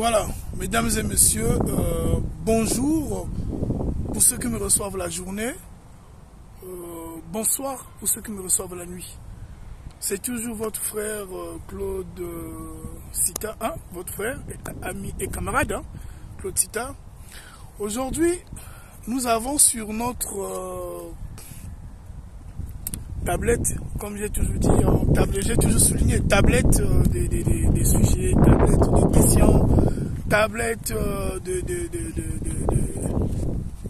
Voilà, mesdames et messieurs, bonjour pour ceux qui me reçoivent la journée, bonsoir pour ceux qui me reçoivent la nuit. C'est toujours votre frère Claude Sita, hein, votre frère, ami et camarade, hein, Claude Sita. Aujourd'hui, nous avons sur notre tablette, comme j'ai toujours dit, j'ai toujours souligné, tablette des sujets, tablette des questions, tablette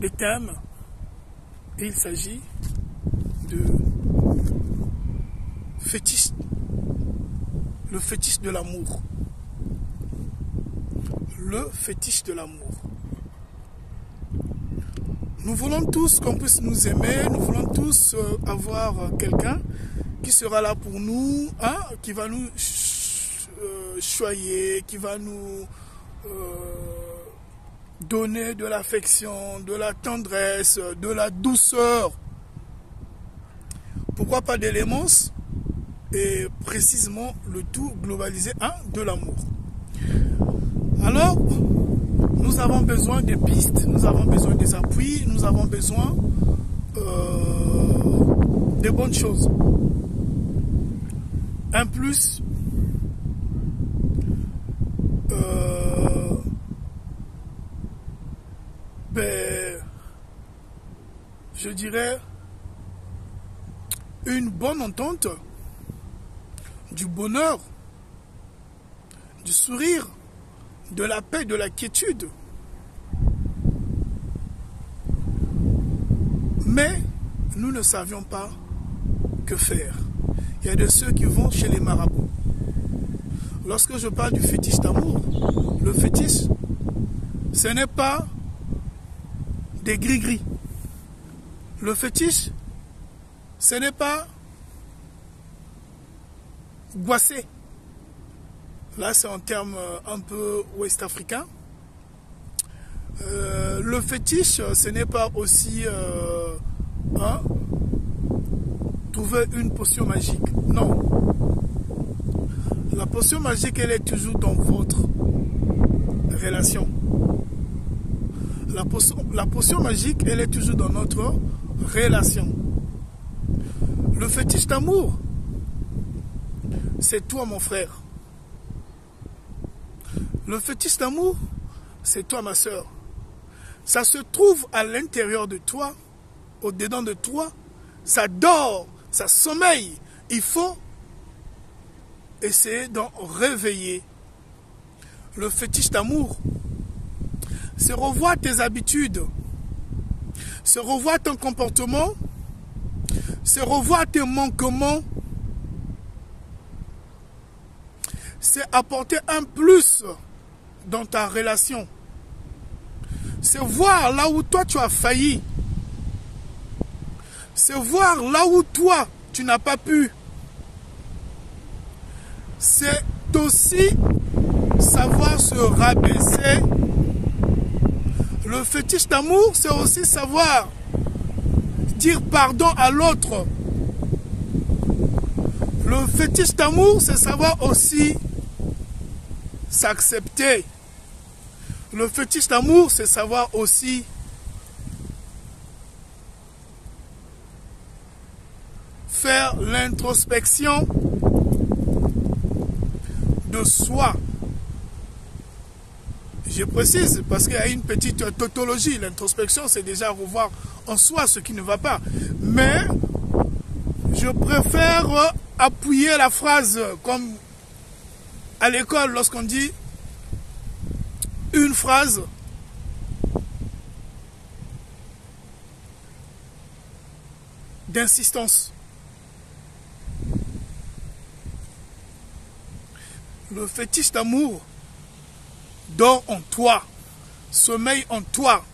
des thèmes. Et il s'agit de fétiche, le fétiche de l'amour. Le fétiche de l'amour. Nous voulons tous qu'on puisse nous aimer, nous voulons tous avoir quelqu'un qui sera là pour nous, hein, qui va nous choyer, qui va nous donner de l'affection, de la tendresse, de la douceur. Pourquoi pas d'éléments et précisément le tout globalisé, hein, de l'amour. Alors, nous avons besoin des pistes, nous avons besoin des appuis, nous avons besoin de bonnes choses. Un plus, je dirais, une bonne entente, du bonheur, du sourire, de la paix, de la quiétude. Mais nous ne savions pas que faire. Il y a de ceux qui vont chez les marabouts. Lorsque je parle du fétiche d'amour, le fétiche, ce n'est pas des gris-gris. Le fétiche, ce n'est pas boissé. Là, c'est en termes un peu ouest-africain. Le fétiche, ce n'est pas aussi hein, trouver une potion magique. Non. La potion magique, elle est toujours dans votre relation. La potion magique, elle est toujours dans notre relation. Le fétiche d'amour, c'est toi, mon frère. Le fétiche d'amour, c'est toi, ma soeur. Ça se trouve à l'intérieur de toi, au-dedans de toi. Ça dort, ça sommeille. Il faut essayer d'en réveiller. Le fétiche d'amour, c'est revoir tes habitudes, c'est revoir ton comportement, c'est revoir tes manquements, c'est apporter un plus dans ta relation. C'est voir là où toi tu as failli. C'est voir là où toi tu n'as pas pu. C'est aussi savoir se rabaisser. Le fétiche d'amour, c'est aussi savoir dire pardon à l'autre. Le fétiche d'amour, c'est savoir aussi s'accepter. Le fétiche d'amour, c'est savoir aussi faire l'introspection de soi. Je précise parce qu'il y a une petite tautologie. L'introspection, c'est déjà revoir en soi ce qui ne va pas. Mais je préfère appuyer la phrase comme à l'école lorsqu'on dit une phrase d'insistance. Le fétiche d'amour dort en toi, sommeille en toi.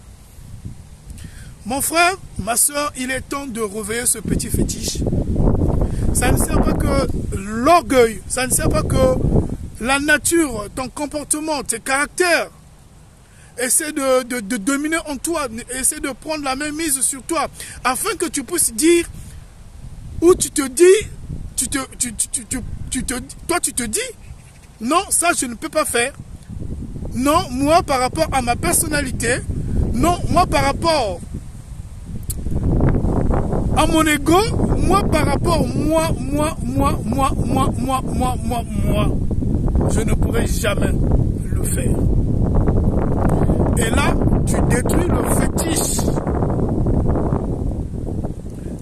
Mon frère, ma soeur, il est temps de réveiller ce petit fétiche. Ça ne sert pas que l'orgueil, ça ne sert pas que la nature, ton comportement, tes caractères. Essaie de dominer en toi, essaie de prendre la même mise sur toi, afin que tu puisses dire, ou tu te dis, toi tu te dis, non, ça je ne peux pas faire. Non, moi par rapport à ma personnalité. Non, moi par rapport à mon ego. Moi par rapport, moi. Je ne pourrai jamais le faire. Et là, tu détruis le fétiche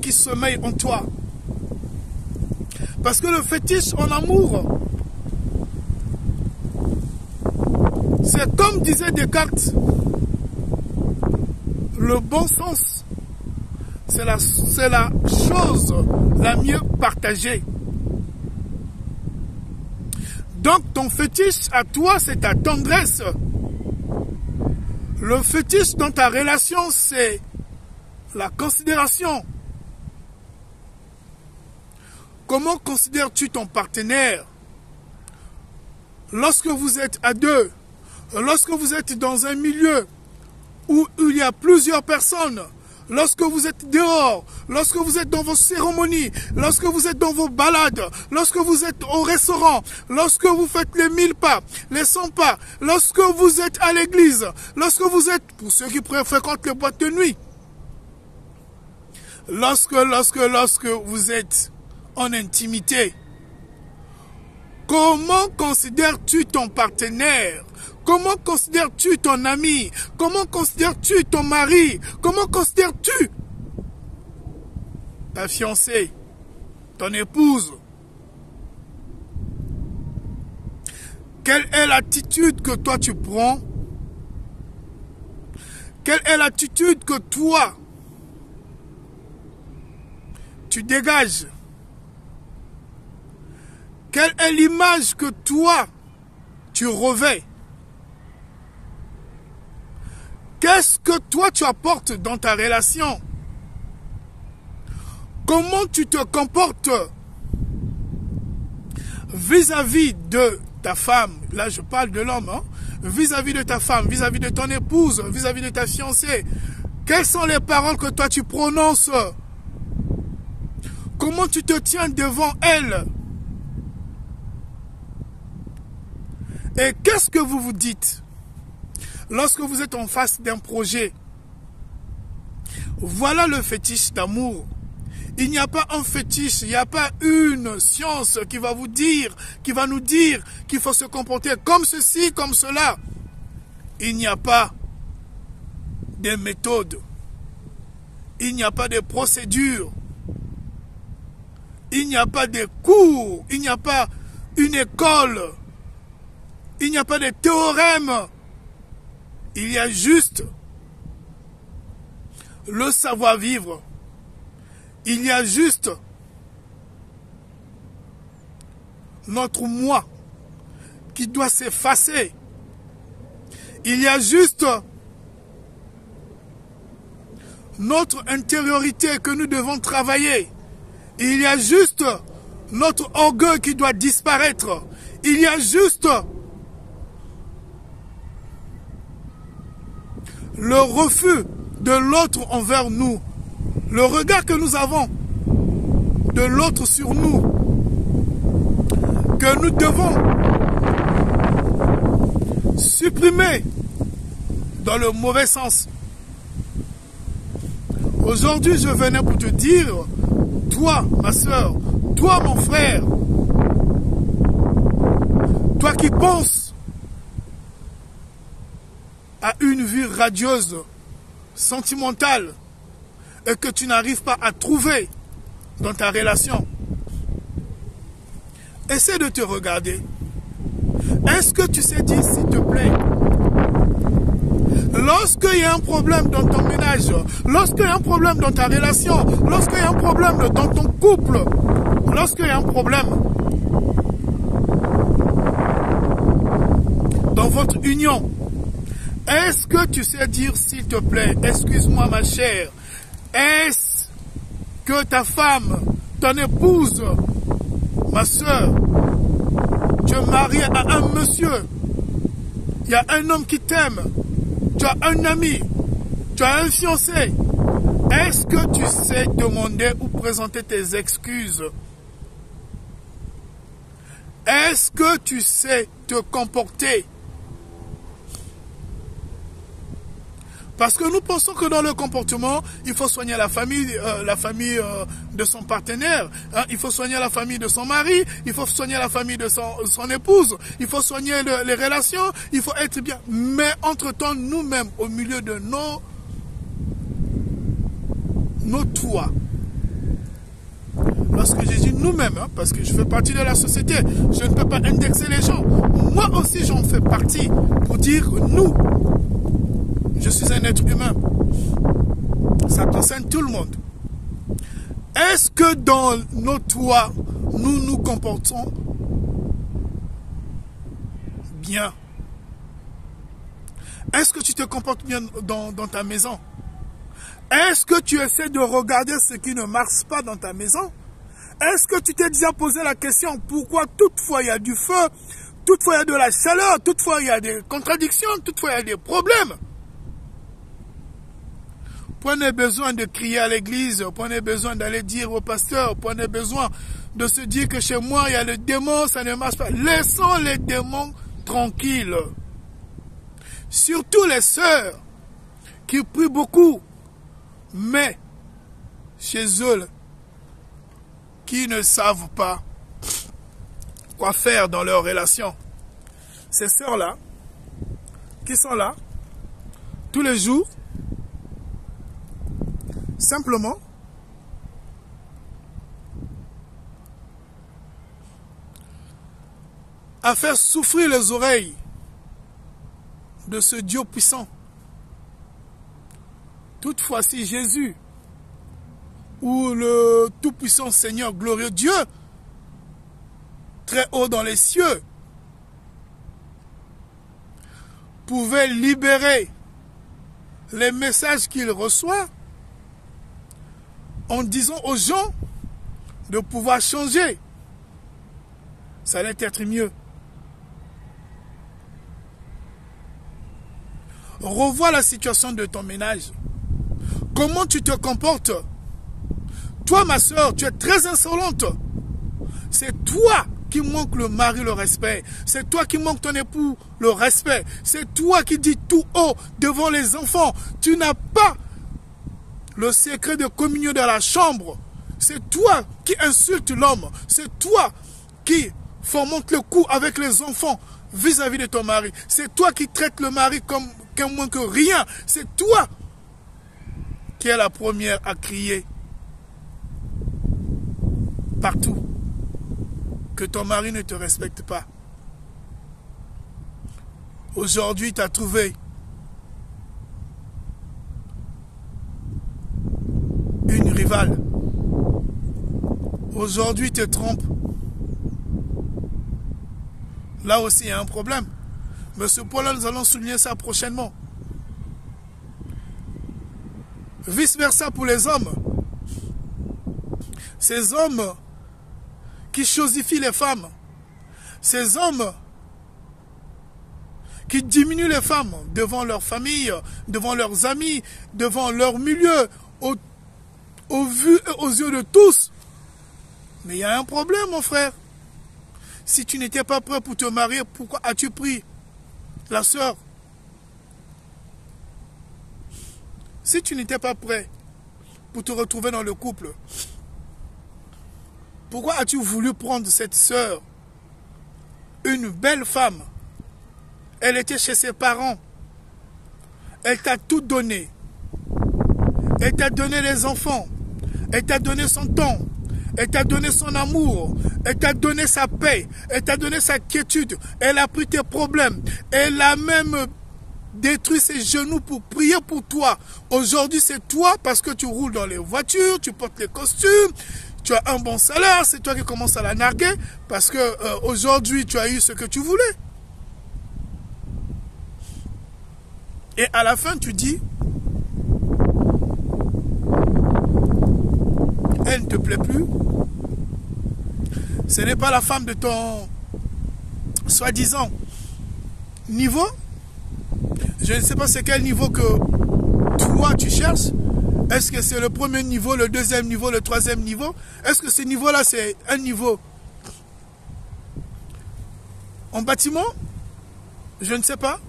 qui sommeille en toi. Parce que le fétiche en amour, c'est comme disait Descartes, le bon sens, c'est la chose la mieux partagée. Donc ton fétiche à toi, c'est ta tendresse. Le fétiche dans ta relation, c'est la considération. Comment considères-tu ton partenaire lorsque vous êtes à deux, lorsque vous êtes dans un milieu où il y a plusieurs personnes, lorsque vous êtes dehors, lorsque vous êtes dans vos cérémonies, lorsque vous êtes dans vos balades, lorsque vous êtes au restaurant, lorsque vous faites les 1000 pas, les 100 pas, lorsque vous êtes à l'église, lorsque vous êtes, pour ceux qui fréquentent les boîtes de nuit, lorsque vous êtes en intimité, comment considères-tu ton partenaire? Comment considères-tu ton ami? Comment considères-tu ton mari? Comment considères-tu ta fiancée, ton épouse? Quelle est l'attitude que toi tu prends? Quelle est l'attitude que toi tu dégages? Quelle est l'image que toi tu revêts? Qu'est-ce que toi tu apportes dans ta relation? Comment tu te comportes vis-à-vis de ta femme? Là je parle de l'homme, hein? Vis-à-vis de ta femme, vis-à-vis de ton épouse, vis-à-vis de ta fiancée. Quelles sont les paroles que toi tu prononces? Comment tu te tiens devant elle? Et qu'est-ce que vous vous dites lorsque vous êtes en face d'un projet? Voilà le fétiche d'amour. Il n'y a pas un fétiche, il n'y a pas une science qui va vous dire, qui va nous dire qu'il faut se comporter comme ceci, comme cela. Il n'y a pas de méthode. Il n'y a pas de procédure. Il n'y a pas de cours. Il n'y a pas une école. Il n'y a pas de théorème. Il y a juste le savoir-vivre. Il y a juste notre moi qui doit s'effacer. Il y a juste notre intériorité que nous devons travailler. Il y a juste notre orgueil qui doit disparaître. Il y a juste le refus de l'autre envers nous. Le regard que nous avons de l'autre sur nous, que nous devons supprimer dans le mauvais sens. Aujourd'hui, je venais pour te dire, toi, ma soeur, toi, mon frère, toi qui penses à une vie radieuse, sentimentale, et que tu n'arrives pas à trouver dans ta relation, essaie de te regarder. Est-ce que tu sais dire, s'il te plaît, lorsqu'il y a un problème dans ton ménage, lorsqu'il y a un problème dans ta relation, lorsqu'il y a un problème dans ton couple, lorsqu'il y a un problème dans votre union, est-ce que tu sais dire, s'il te plaît, excuse-moi ma chère, est-ce que ta femme, ton épouse, ma soeur, tu es marié à un monsieur, il y a un homme qui t'aime, tu as un ami, tu as un fiancé, est-ce que tu sais demander ou présenter tes excuses? Est-ce que tu sais te comporter Parce que nous pensons que dans le comportement, il faut soigner la famille de son partenaire, hein, il faut soigner la famille de son mari, il faut soigner la famille de son épouse, il faut soigner les relations, il faut être bien. Mais entre-temps, nous-mêmes, au milieu de nos toits, lorsque je dis nous-mêmes, hein, parce que je fais partie de la société, je ne peux pas indexer les gens. Moi aussi, j'en fais partie pour dire nous. Je suis un être humain. Ça concerne tout le monde. Est-ce que dans nos toits, nous nous comportons bien? Est-ce que tu te comportes bien dans ta maison? Est-ce que tu essaies de regarder ce qui ne marche pas dans ta maison? Est-ce que tu t'es déjà posé la question pourquoi toutefois il y a du feu, toutefois il y a de la chaleur, toutefois il y a des contradictions, toutefois il y a des problèmes? Prenez besoin de crier à l'église, prenez besoin d'aller dire au pasteur, prenez besoin de se dire que chez moi il y a le démon, ça ne marche pas. Laissons les démons tranquilles. Surtout les sœurs qui prient beaucoup, mais chez eux, qui ne savent pas quoi faire dans leur relation. Ces sœurs-là, qui sont là, tous les jours, simplement, à faire souffrir les oreilles de ce Dieu puissant. Toutefois, si Jésus ou le tout-puissant Seigneur glorieux Dieu, très haut dans les cieux, pouvait libérer les messages qu'il reçoit en disant aux gens de pouvoir changer, ça allait être mieux. Revois la situation de ton ménage. Comment tu te comportes? Toi, ma soeur, tu es très insolente. C'est toi qui manque le mari le respect. C'est toi qui manque ton époux le respect. C'est toi qui dis tout haut devant les enfants. Tu n'as pas le secret de communion dans la chambre. C'est toi qui insultes l'homme. C'est toi qui fomente le coup avec les enfants vis-à-vis de ton mari. C'est toi qui traites le mari comme qu'un moins que rien. C'est toi qui es la première à crier partout que ton mari ne te respecte pas. Aujourd'hui, tu as trouvé une rivale. Aujourd'hui, tu te trompes. Là aussi, il y a un problème. Mais ce point-là, nous allons souligner ça prochainement. Vice-versa pour les hommes. Ces hommes qui chosifient les femmes. Ces hommes qui diminuent les femmes devant leur famille, devant leurs amis, devant leur milieu, au vu et aux yeux de tous. Mais il y a un problème, mon frère. Si tu n'étais pas prêt pour te marier, pourquoi as-tu pris la sœur? Si tu n'étais pas prêt pour te retrouver dans le couple, pourquoi as-tu voulu prendre cette sœur? Une belle femme. Elle était chez ses parents. Elle t'a tout donné. Elle t'a donné les enfants. Elle t'a donné son temps. Elle t'a donné son amour. Elle t'a donné sa paix. Elle t'a donné sa quiétude. Elle a pris tes problèmes. Elle a même détruit ses genoux pour prier pour toi. Aujourd'hui, c'est toi parce que tu roules dans les voitures, tu portes les costumes, tu as un bon salaire, c'est toi qui commences à la narguer parce que aujourd'hui, tu as eu ce que tu voulais. Et à la fin, tu dis, elle ne te plaît plus. Ce n'est pas la femme de ton soi-disant niveau. Je ne sais pas c'est quel niveau que toi tu cherches. Est-ce que c'est le premier niveau, le deuxième niveau, le troisième niveau? Est-ce que ce niveau-là c'est un niveau en bâtiment? Je ne sais pas.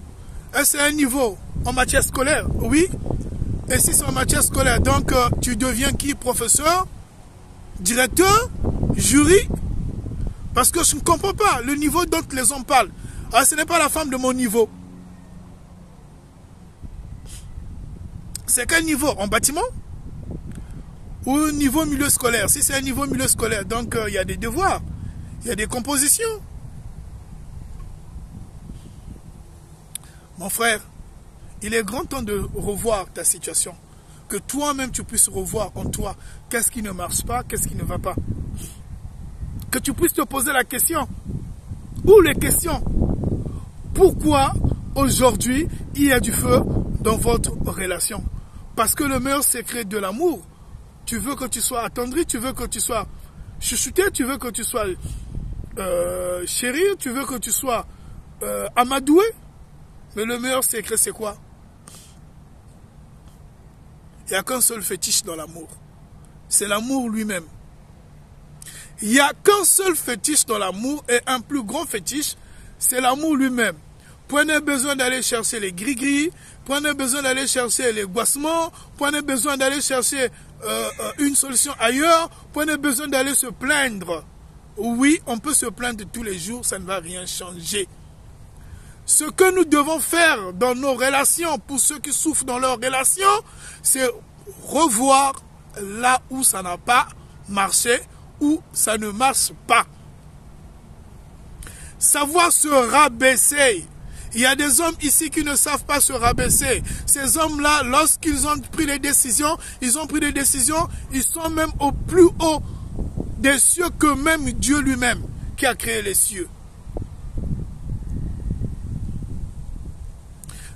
Est-ce un niveau en matière scolaire? Oui. Et si c'est en matière scolaire, donc tu deviens qui? Professeur? Directeur? Jury? Parce que je ne comprends pas le niveau dont les hommes parlent. Ah, ce n'est pas la femme de mon niveau. C'est quel niveau? En bâtiment? Ou au niveau milieu scolaire? Si c'est un niveau milieu scolaire, donc il y a des devoirs, il y a des compositions. Mon frère, il est grand temps de revoir ta situation. Que toi-même tu puisses revoir en toi qu'est-ce qui ne marche pas, qu'est-ce qui ne va pas. Que tu puisses te poser la question, ou les questions. Pourquoi aujourd'hui il y a du feu dans votre relation? Parce que le meilleur secret de l'amour, tu veux que tu sois attendri, tu veux que tu sois chouchouté, tu veux que tu sois chéri, tu veux que tu sois amadoué. Mais le meilleur secret c'est quoi? Il n'y a qu'un seul fétiche dans l'amour. C'est l'amour lui-même. Il n'y a qu'un seul fétiche dans l'amour et un plus grand fétiche, c'est l'amour lui-même. Prenez besoin d'aller chercher les gris-gris, prenez besoin d'aller chercher les goissements, prenez besoin d'aller chercher une solution ailleurs, prenez besoin d'aller se plaindre. Oui, on peut se plaindre tous les jours, ça ne va rien changer. Ce que nous devons faire dans nos relations, pour ceux qui souffrent dans leurs relations, c'est revoir là où ça n'a pas marché, où ça ne marche pas. Savoir se rabaisser. Il y a des hommes ici qui ne savent pas se rabaisser. Ces hommes-là, lorsqu'ils ont pris des décisions, ils sont même au plus haut des cieux que même Dieu lui-même qui a créé les cieux.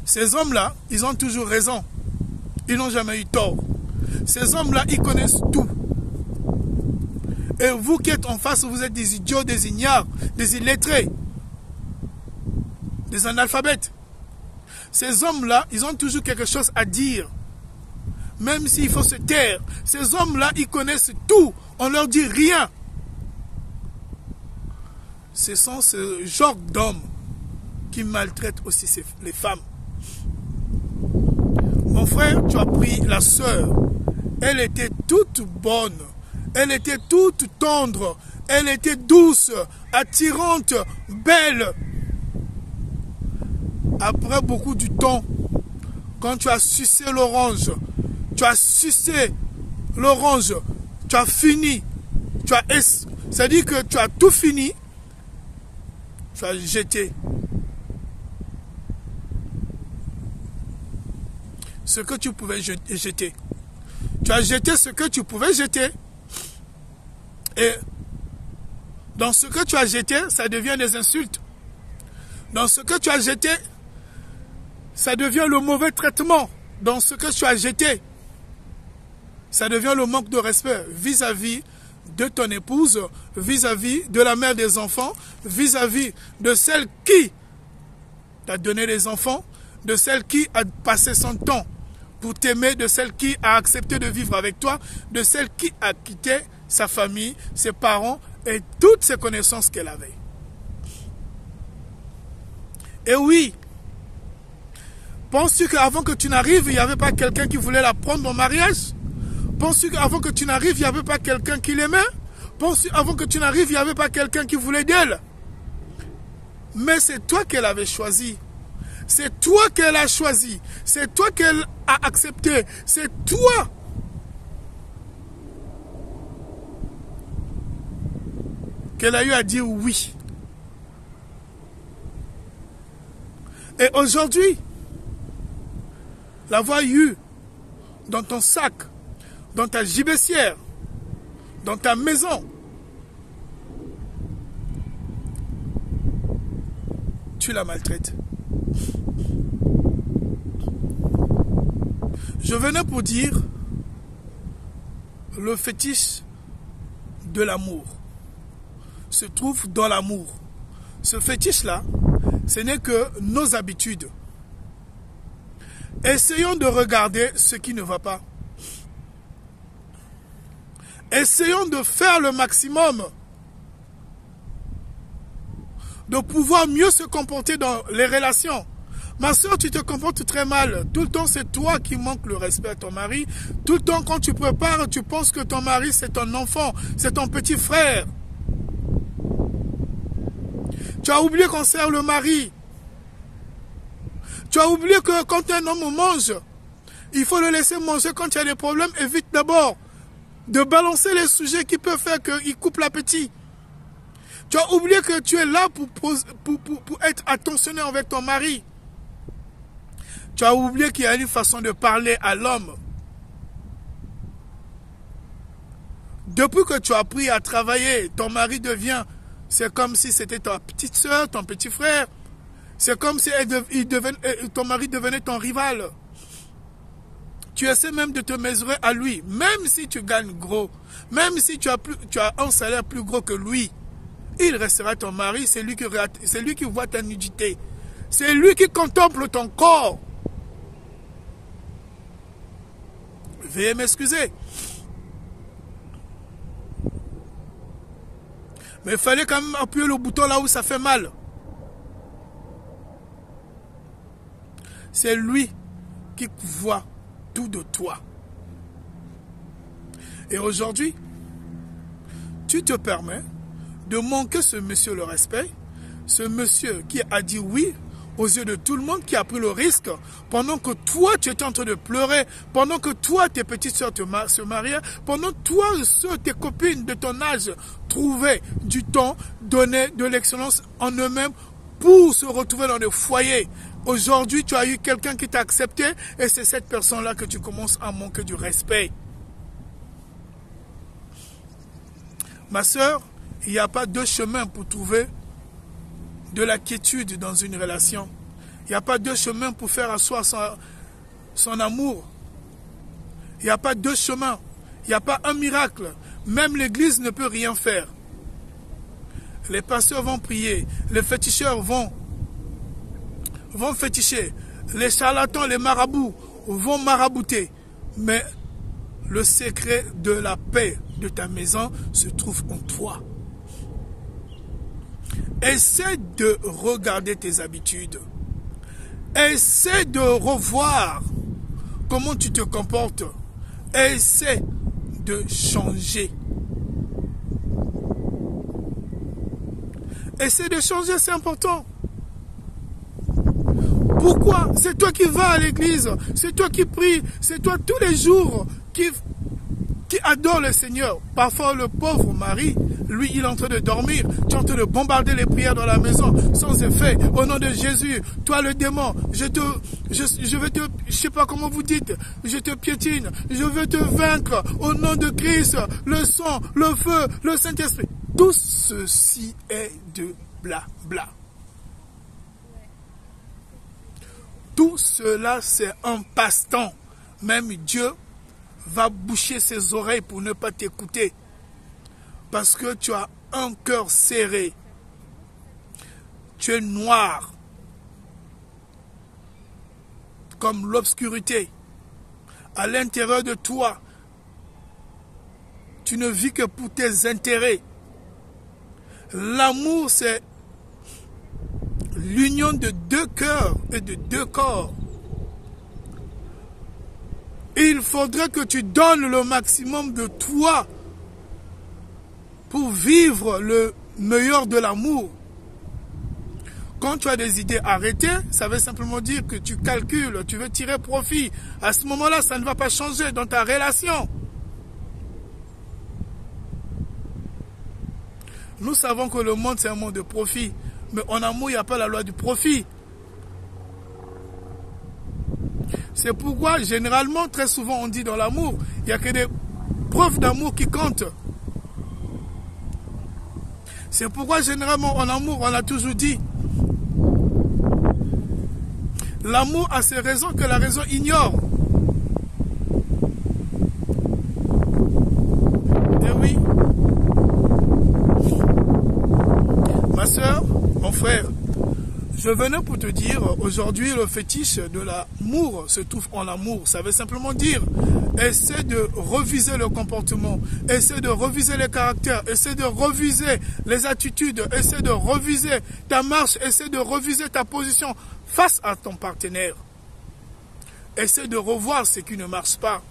Ces hommes-là, ils ont toujours raison. Ils n'ont jamais eu tort. Ces hommes-là, ils connaissent tout. Et vous qui êtes en face, vous êtes des idiots, des ignares, des illettrés, des analphabètes. Ces hommes-là, ils ont toujours quelque chose à dire. Même s'il faut se taire. Ces hommes-là, ils connaissent tout. On ne leur dit rien. Ce sont ce genre d'hommes qui maltraitent aussi les femmes. Mon frère, tu as pris la sœur. Elle était toute bonne. Elle était toute tendre. Elle était douce, attirante, belle. Après beaucoup de temps, quand tu as sucé l'orange, tu as fini. C'est-à-dire que tu as tout fini. Tu as jeté ce que tu pouvais jeter. Tu as jeté ce que tu pouvais jeter. Et dans ce que tu as jeté, ça devient des insultes. Dans ce que tu as jeté, ça devient le mauvais traitement. Dans ce que tu as jeté, ça devient le manque de respect vis-à-vis de ton épouse, vis-à-vis de la mère des enfants, vis-à-vis de celle qui t'a donné les enfants, de celle qui a passé son temps pour t'aimer, de celle qui a accepté de vivre avec toi, de celle qui a quitté sa famille, ses parents et toutes ses connaissances qu'elle avait. Et oui, penses-tu qu'avant que tu n'arrives, il n'y avait pas quelqu'un qui voulait la prendre en mariage? Penses-tu qu'avant que tu n'arrives, il n'y avait pas quelqu'un qui l'aimait? Penses-tu qu'avant que tu n'arrives, il n'y avait pas quelqu'un qui voulait d'elle? Mais c'est toi qu'elle avait choisi. C'est toi qu'elle a choisi. C'est toi qu'elle a accepté. C'est toi. Qu'elle a eu à dire oui. Et aujourd'hui, l'avoir eu dans ton sac, dans ta gibecière, dans ta maison, tu la maltraites. Je venais pour dire le fétiche de l'amour se trouve dans l'amour. Ce fétiche-là, ce n'est que nos habitudes. Essayons de regarder ce qui ne va pas. Essayons de faire le maximum, de pouvoir mieux se comporter dans les relations. Ma soeur, tu te comportes très mal. Tout le temps, c'est toi qui manques le respect à ton mari. Tout le temps, quand tu prépares, tu penses que ton mari, c'est ton enfant, c'est ton petit frère. Tu as oublié qu'on sert le mari. Tu as oublié que quand un homme mange, il faut le laisser manger. Quand il y a des problèmes, évite d'abord de balancer les sujets qui peuvent faire qu'il coupe l'appétit. Tu as oublié que tu es là pour être attentionné avec ton mari. Tu as oublié qu'il y a une façon de parler à l'homme. Depuis que tu as appris à travailler, ton mari devient, c'est comme si c'était ta petite soeur, ton petit frère. C'est comme si ton mari devenait ton rival. Tu essaies même de te mesurer à lui, même si tu gagnes gros, même si tu as un salaire plus gros que lui. Il restera ton mari, c'est lui qui voit ta nudité. C'est lui qui contemple ton corps. Veuillez m'excuser. Mais il fallait quand même appuyer le bouton là où ça fait mal. C'est lui qui voit tout de toi. Et aujourd'hui, tu te permets de manquer ce monsieur le respect, ce monsieur qui a dit oui aux yeux de tout le monde, qui a pris le risque, pendant que toi tu étais en train de pleurer, pendant que toi tes petites soeurs se mariaient, pendant que toi tes copines de ton âge trouvaient du temps, donnaient de l'excellence en eux-mêmes pour se retrouver dans des foyers. Aujourd'hui tu as eu quelqu'un qui t'a accepté et c'est cette personne-là que tu commences à manquer du respect. Ma soeur, il n'y a pas deux chemins pour trouver de la quiétude dans une relation. Il n'y a pas deux chemins pour faire asseoir son amour. Il n'y a pas deux chemins. Il n'y a pas un miracle. Même l'église ne peut rien faire. Les pasteurs vont prier. Les féticheurs vont féticher. Les charlatans, les marabouts vont marabouter. Mais le secret de la paix de ta maison se trouve en toi. Essaie de regarder tes habitudes. Essaie de revoir comment tu te comportes. Essaie de changer. Essaie de changer, c'est important. Pourquoi? C'est toi qui vas à l'église, c'est toi qui pries, c'est toi tous les jours qui adore le Seigneur. Parfois le pauvre mari, lui il est en train de dormir, tu es en train de bombarder les prières dans la maison sans effet. Au nom de Jésus, toi le démon, je sais pas comment vous dites, je te piétine, je veux te vaincre au nom de Christ, le sang, le feu, le Saint-Esprit. Tout ceci est de blabla. Tout cela c'est un passe-temps. Même Dieu va boucher ses oreilles pour ne pas t'écouter. Parce que tu as un cœur serré. Tu es noir. Comme l'obscurité. À l'intérieur de toi, tu ne vis que pour tes intérêts. L'amour, c'est l'union de deux cœurs et de deux corps. Il faudrait que tu donnes le maximum de toi pour vivre le meilleur de l'amour. Quand tu as des idées arrêtées, ça veut simplement dire que tu calcules, tu veux tirer profit. À ce moment-là, ça ne va pas changer dans ta relation. Nous savons que le monde, c'est un monde de profit. Mais en amour, il n'y a pas la loi du profit. C'est pourquoi, généralement, très souvent, on dit dans l'amour, il n'y a que des preuves d'amour qui comptent. C'est pourquoi, généralement, en amour, on a toujours dit, l'amour a ses raisons que la raison ignore. Eh oui. Ma soeur, mon frère, Je venais pour te dire, aujourd'hui, le fétiche de l'amour se trouve en l'amour. Ça veut simplement dire, essaie de reviser le comportement, essaie de reviser les caractères, essaie de reviser les attitudes, essaie de reviser ta marche, essaie de reviser ta position face à ton partenaire. Essaie de revoir ce qui ne marche pas.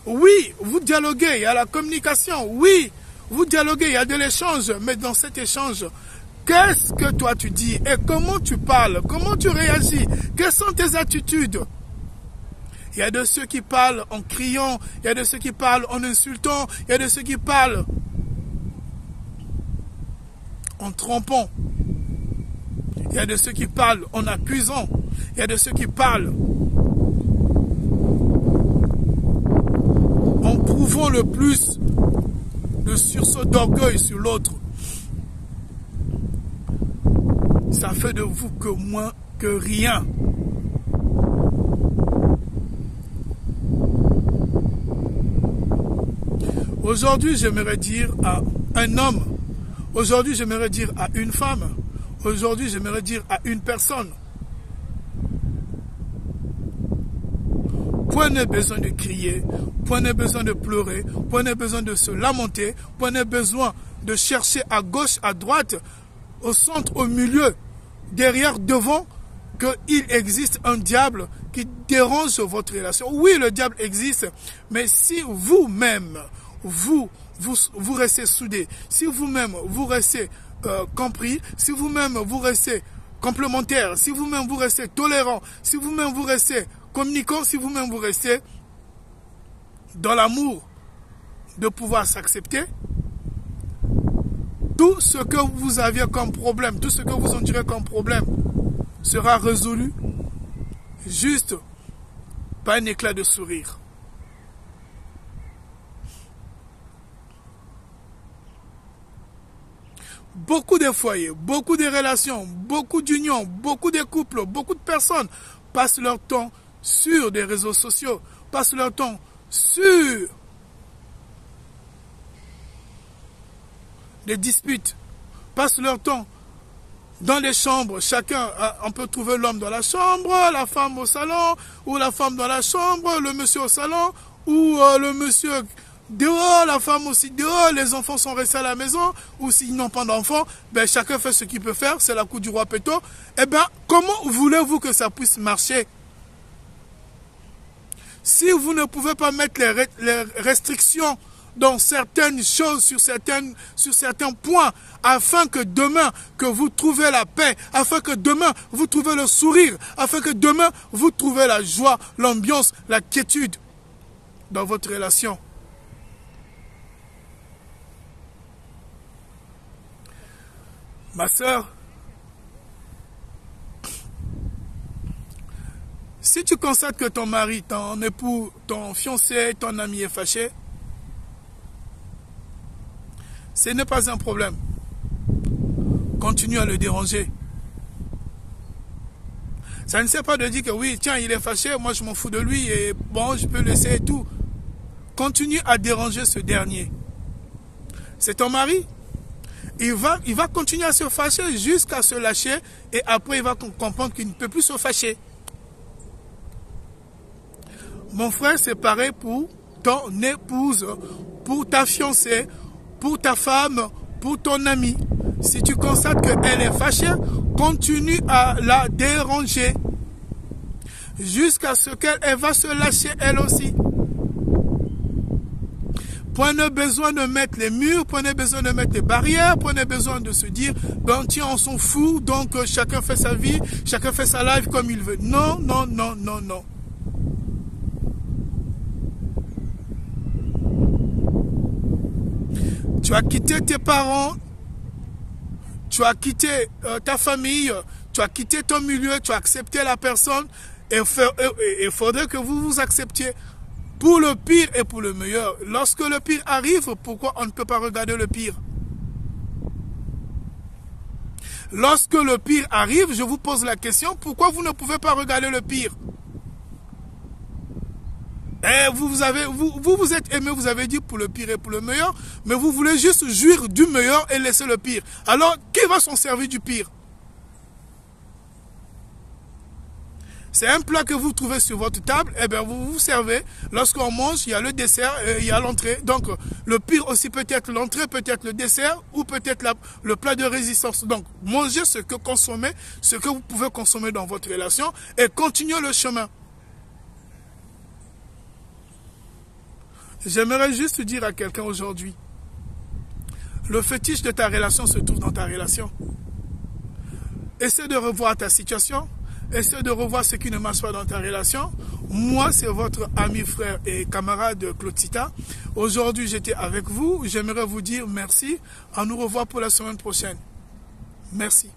Oui, vous dialoguez, il y a la communication, oui, vous dialoguez, il y a de l'échange, mais dans cet échange, qu'est-ce que toi tu dis et comment tu parles, comment tu réagis, quelles sont tes attitudes? Il y a de ceux qui parlent en criant, il y a de ceux qui parlent en insultant, il y a de ceux qui parlent en trompant, il y a de ceux qui parlent en accusant, il y a de ceux qui parlent en prouvant le plus de sursaut d'orgueil sur l'autre. Ça fait de vous que moins que rien. Aujourd'hui, j'aimerais dire à un homme, aujourd'hui, j'aimerais dire à une femme, aujourd'hui, j'aimerais dire à une personne, point n'est besoin de crier, point n'est besoin de pleurer, point n'est besoin de se lamenter, point n'est besoin de chercher à gauche, à droite, au centre, au milieu, derrière, devant, qu'il existe un diable qui dérange votre relation. Oui, le diable existe, mais si vous-même, vous restez soudés, si vous-même, vous restez compris, si vous-même, vous restez complémentaire, si vous-même, vous restez tolérant, si vous-même, vous restez communicant, si vous-même, vous restez dans l'amour de pouvoir s'accepter, tout ce que vous aviez comme problème, tout ce que vous en direz comme problème sera résolu juste par un éclat de sourire. Beaucoup de foyers, beaucoup de relations, beaucoup d'unions, beaucoup de couples, beaucoup de personnes passent leur temps sur des réseaux sociaux, passent leur temps sur des disputes, passent leur temps dans les chambres. Chacun, on peut trouver l'homme dans la chambre, la femme au salon, ou la femme dans la chambre, le monsieur au salon, ou le monsieur dehors, la femme aussi dehors, les enfants sont restés à la maison, ou s'ils n'ont pas d'enfants, ben chacun fait ce qu'il peut faire, c'est la cour du roi Péto. Eh bien, comment voulez-vous que ça puisse marcher? Si vous ne pouvez pas mettre les restrictions dans certaines choses, sur certains points, afin que demain, que vous trouvez la paix, afin que demain, vous trouvez le sourire, afin que demain, vous trouvez la joie, l'ambiance, la quiétude dans votre relation. Ma sœur, si tu constates que ton mari, ton époux, ton fiancé, ton ami est fâché, ce n'est pas un problème. Continue à le déranger. Ça ne sert pas de dire que oui, tiens, il est fâché, moi je m'en fous de lui et bon, je peux le laisser et tout. Continue à déranger ce dernier. C'est ton mari. Il va continuer à se fâcher jusqu'à se lâcher et après il va comprendre qu'il ne peut plus se fâcher. Mon frère, c'est pareil pour ton épouse, pour ta fiancée, pour ta femme, pour ton ami. Si tu constates qu'elle est fâchée, continue à la déranger jusqu'à ce qu'elle va se lâcher elle aussi. Prenez besoin de mettre les murs, prenez besoin de mettre les barrières, prenez besoin de se dire, ben tiens, on s'en fout, donc chacun fait sa vie, chacun fait sa life comme il veut. Non, non, non, non, non. Tu as quitté tes parents, tu as quitté ta famille, tu as quitté ton milieu, tu as accepté la personne, et il faudrait que vous vous acceptiez. Pour le pire et pour le meilleur. Lorsque le pire arrive, pourquoi on ne peut pas regarder le pire? Lorsque le pire arrive, je vous pose la question, pourquoi vous ne pouvez pas regarder le pire? Et vous êtes aimé, vous avez dit pour le pire et pour le meilleur, mais vous voulez juste jouir du meilleur et laisser le pire. Alors, qui va s'en servir du pire? C'est un plat que vous trouvez sur votre table, et bien vous vous servez. Lorsqu'on mange, il y a le dessert et il y a l'entrée. Donc le pire aussi peut être l'entrée, peut-être le dessert ou peut-être le plat de résistance. Donc mangez ce que consommez, ce que vous pouvez consommer dans votre relation et continuez le chemin. J'aimerais juste dire à quelqu'un aujourd'hui, le fétiche de ta relation se trouve dans ta relation. Essaie de revoir ta situation. Essaie de revoir ce qui ne marche pas dans ta relation. Moi, c'est votre ami, frère et camarade Claude Sita. Aujourd'hui, j'étais avec vous. J'aimerais vous dire merci. À nous revoir pour la semaine prochaine. Merci.